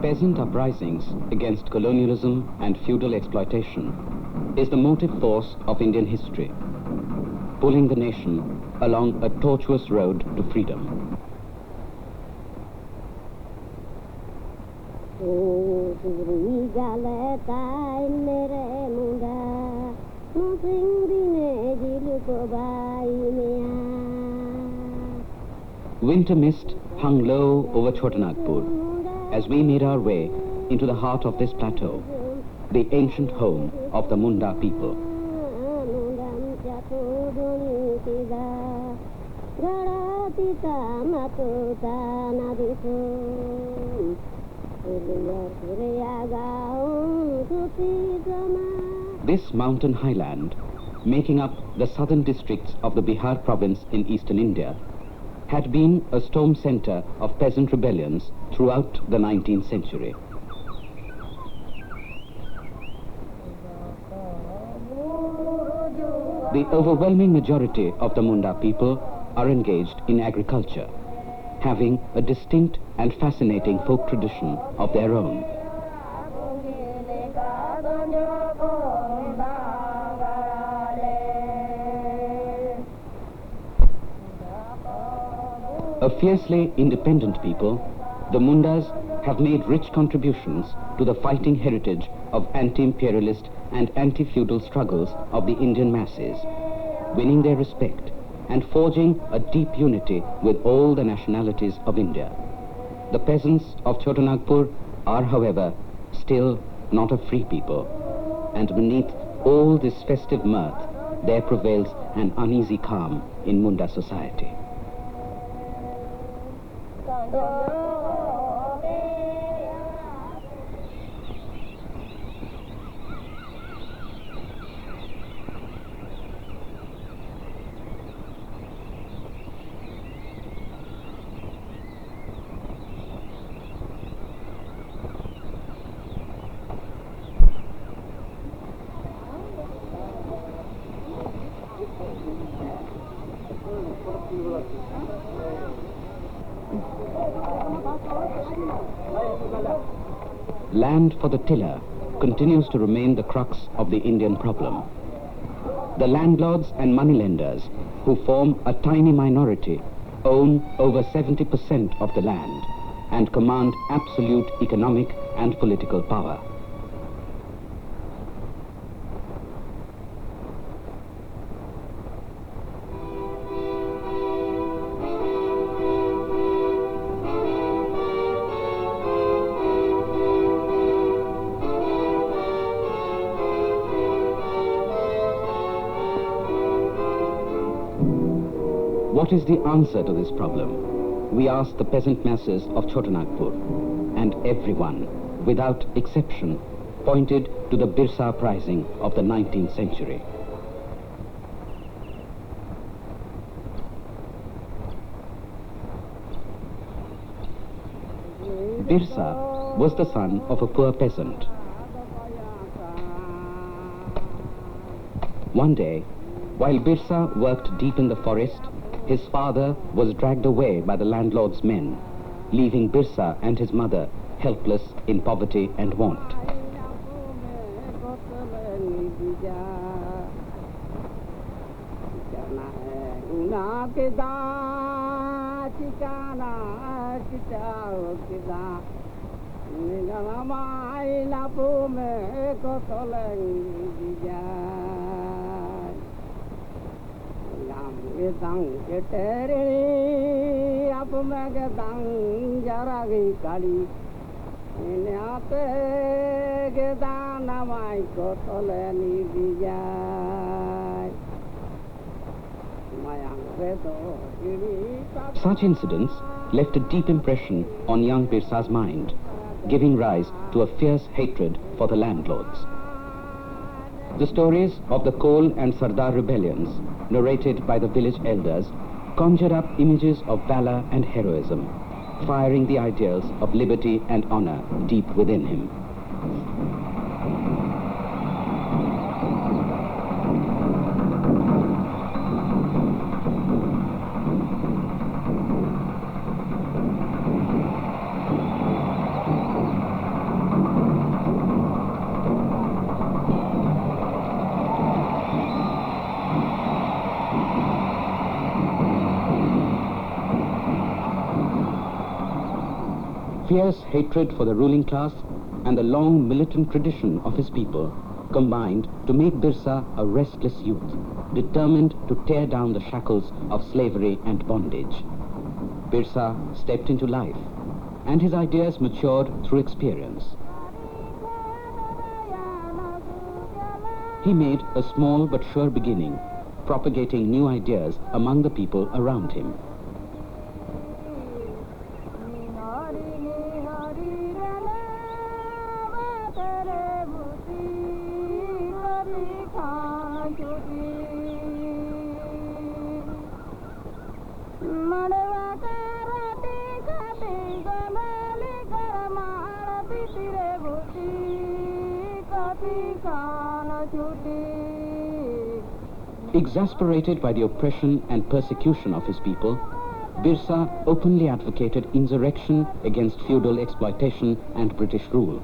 peasant uprisings against colonialism and feudal exploitation is the motive force of Indian history, pulling the nation along a tortuous road to freedom. Winter mist hung low over Chotanagpur as we made our way into the heart of this plateau, the ancient home of the Munda people. This mountain highland, making up the southern districts of the Bihar province in eastern India, had been a storm center of peasant rebellions throughout the 19th century. The overwhelming majority of the Munda people are engaged in agriculture, having a distinct and fascinating folk tradition of their own. A fiercely independent people, the Mundas have made rich contributions to the fighting heritage of anti-imperialist and anti-feudal struggles of the Indian masses, winning their respect and forging a deep unity with all the nationalities of India. The peasants of Chotanagpur are, however, still not a free people, and beneath all this festive mirth, there prevails an uneasy calm in Munda society. Land for the tiller continues to remain the crux of the Indian problem. The landlords and moneylenders, who form a tiny minority, own over 70% of the land and command absolute economic and political power. What is the answer to this problem? We asked the peasant masses of Chotanagpur, and everyone, without exception, pointed to the Birsa uprising of the 19th century. Birsa was the son of a poor peasant. One day, while Birsa worked deep in the forest, his father was dragged away by the landlord's men, leaving Birsa and his mother helpless in poverty and want. Such incidents left a deep impression on young Birsa's mind, giving rise to a fierce hatred for the landlords. The stories of the Kol and Sardar rebellions, narrated by the village elders, conjured up images of valor and heroism, firing the ideals of liberty and honor deep within him. Fierce hatred for the ruling class and the long militant tradition of his people combined to make Birsa a restless youth, determined to tear down the shackles of slavery and bondage. Birsa stepped into life, and his ideas matured through experience. He made a small but sure beginning, propagating new ideas among the people around him. Exasperated by the oppression and persecution of his people, Birsa openly advocated insurrection against feudal exploitation and British rule.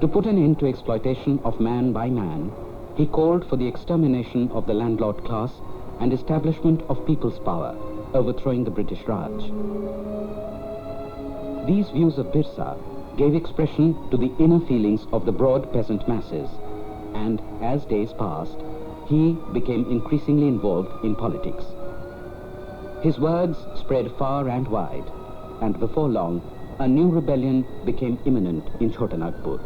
To put an end to exploitation of man by man, he called for the extermination of the landlord class and establishment of people's power, overthrowing the British Raj. These views of Birsa gave expression to the inner feelings of the broad peasant masses, and as days passed, he became increasingly involved in politics. His words spread far and wide, and before long, a new rebellion became imminent in Chota Nagpur.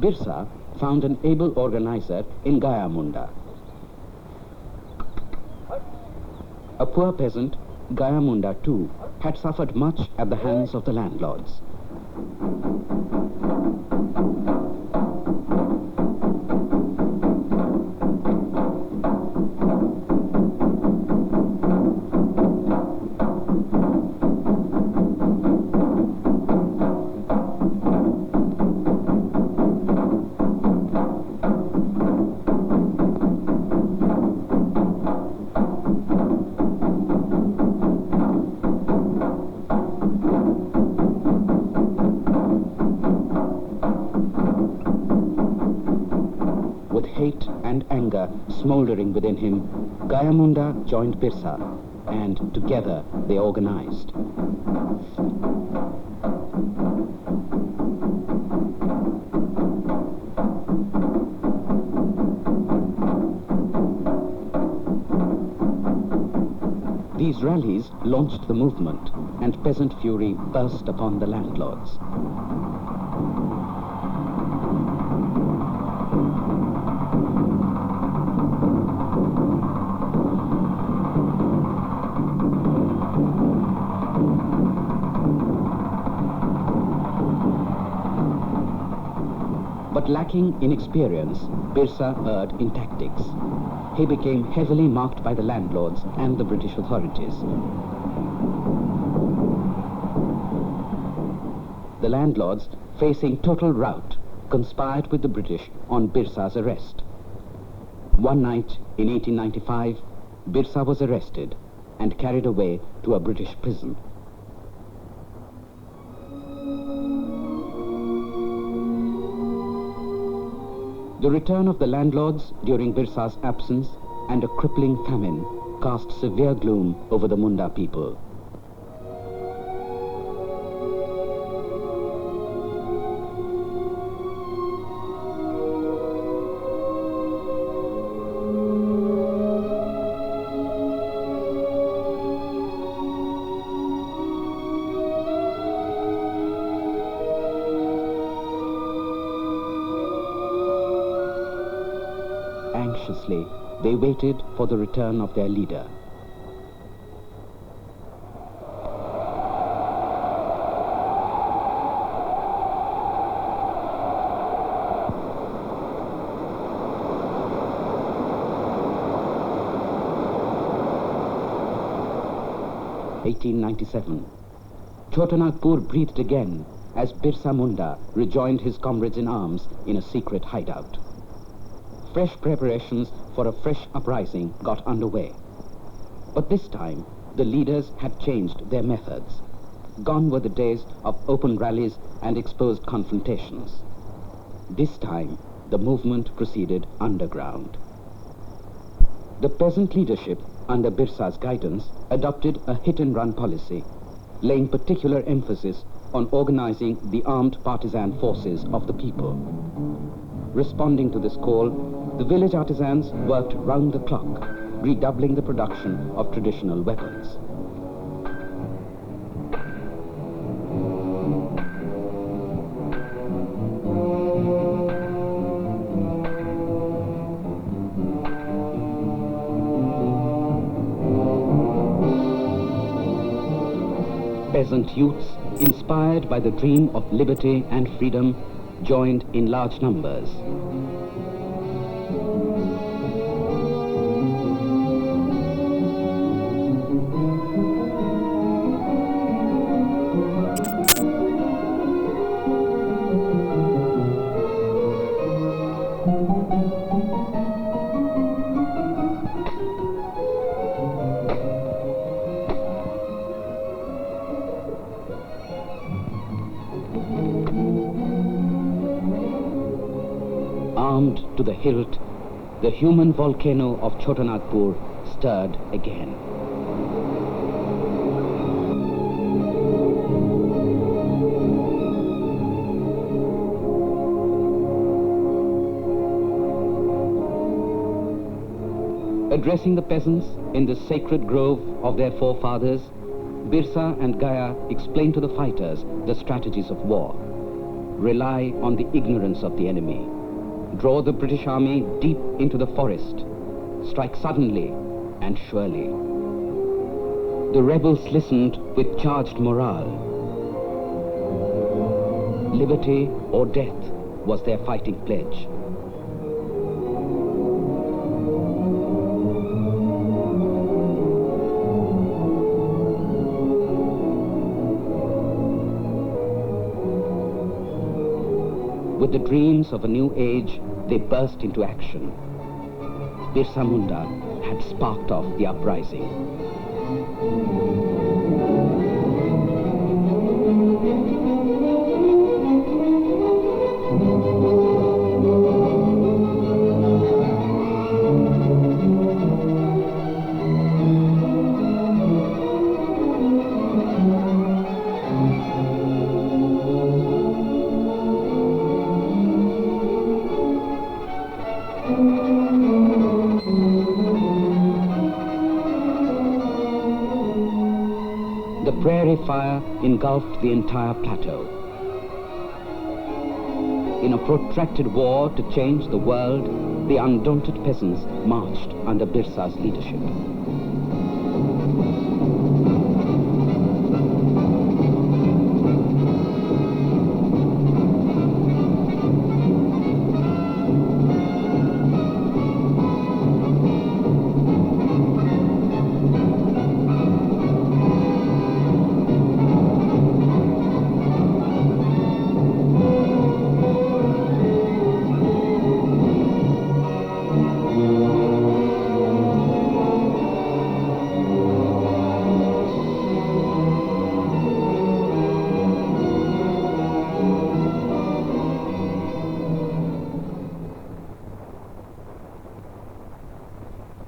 Birsa found an able organizer in Gaya Munda. A poor peasant, Gaya Munda too had suffered much at the hands of the landlords. Hate and anger smoldering within him, Gaya Munda joined Birsa, and together they organized. These rallies launched the movement, and peasant fury burst upon the landlords. But lacking in experience, Birsa erred in tactics. He became heavily marked by the landlords and the British authorities. The landlords, facing total rout, conspired with the British on Birsa's arrest. One night in 1895, Birsa was arrested and carried away to a British prison. The return of the landlords during Birsa's absence and a crippling famine cast severe gloom over the Munda people. Anxiously, they waited for the return of their leader. (1897). Chota Nagpur breathed again as Birsa Munda rejoined his comrades in arms in a secret hideout. Fresh preparations for a fresh uprising got underway. But this time, the leaders had changed their methods. Gone were the days of open rallies and exposed confrontations. This time, the movement proceeded underground. The peasant leadership, under Birsa's guidance, adopted a hit-and-run policy, laying particular emphasis on organizing the armed partisan forces of the people. Responding to this call, the village artisans worked round the clock, redoubling the production of traditional weapons. Peasant youths, inspired by the dream of liberty and freedom, joined in large numbers. Armed to the hilt, the human volcano of Chota Nagpur stirred again. Addressing the peasants in the sacred grove of their forefathers, Birsa and Gaya explained to the fighters the strategies of war. Rely on the ignorance of the enemy. Draw the British army deep into the forest. Strike suddenly and surely. The rebels listened with charged morale. Liberty or death was their fighting pledge. With the dreams of a new age, they burst into action. Birsa Munda had sparked off the uprising. The prairie fire engulfed the entire plateau. In a protracted war to change the world, the undaunted peasants marched under Birsa's leadership.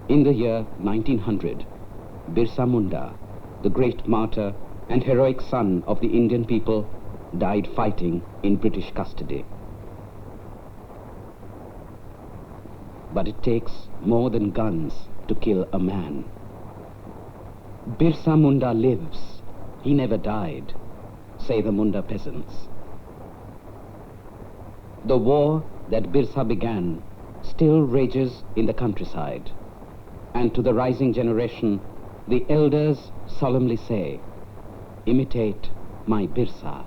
In the year 1900, Birsa Munda, the great martyr and heroic son of the Indian people, died fighting in British custody. But it takes more than guns to kill a man. Birsa Munda lives. He never died, say the Munda peasants. The war that Birsa began still rages in the countryside. And to the rising generation, the elders solemnly say, imitate my Birsa.